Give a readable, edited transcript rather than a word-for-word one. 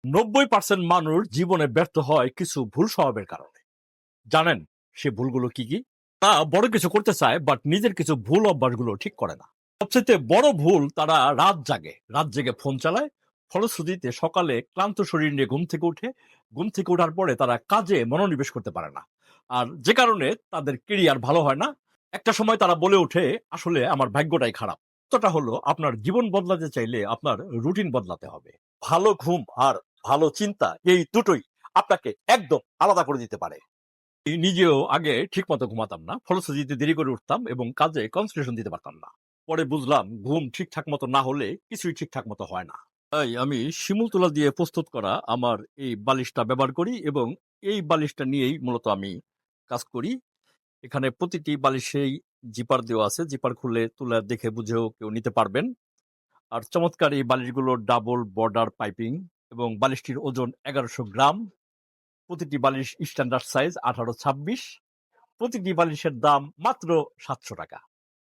90% মানুষ জীবনে ব্যর্থ হয় কিছু ভুল স্বভাবের কারণে। জানেন সে ভুলগুলো কি কি? তারা বড় কিছু করতে চায় বাট নিজের কিছু ভুল অভ্যাসগুলো ঠিক করে না। সবচেয়ে বড় ভুল, তারা রাত জেগে ফোন চালায়। ফলশ্রুতিতে সকালে ক্লান্ত শরীর নিয়ে ঘুম থেকে ওঠার পরে তারা কাজে মনোনিবেশ করতে পারে না। আর যে কারণে তাদের কেরিয়ার ভালো হয় না। একটা সময় তারা বলে ওঠে, আসলে আমার ভাগ্যটাই খারাপ। কথাটা হলো, আপনার জীবন বদলাতে চাইলে আপনার রুটিন বদলাতে হবে। ভালো ঘুম আর ভালো চিন্তা, এই দুটোই আপনাকে একদম আলাদা করে দিতে পারে। নিজেও আগে ঠিকমতো ঘুমাতাম না। ফলশ্রুতিতে দেরি করে উঠতাম এবং কাজে কনসেন্ট্রেশন দিতে পারতাম না। পরে বুঝলাম ঘুম ঠিকঠাক মতো না হলে কিছুই ঠিকঠাক মতো হয় না। তাই আমি শিমুল তুলা দিয়ে প্রস্তুত করা আমার এই বালিশটা ব্যবহার করি এবং এই বালিশটা নিয়েই মূলত আমি কাজ করি। এখানে প্রতিটি বালিশেই জিপার দেওয়া আছে। জিপার খুলে তুলা দেখে বুঝেও কেউ নিতে পারবেন। আর চমৎকার এই বালিশগুলোর ডাবল বর্ডার পাইপিং এবং বালিশটির ওজন ১১০০ গ্রাম। প্রতিটি বালিশ স্ট্যান্ডার্ড সাইজ ১৮-২৬। প্রতিটি বালিশের দাম মাত্র ৳৭০০।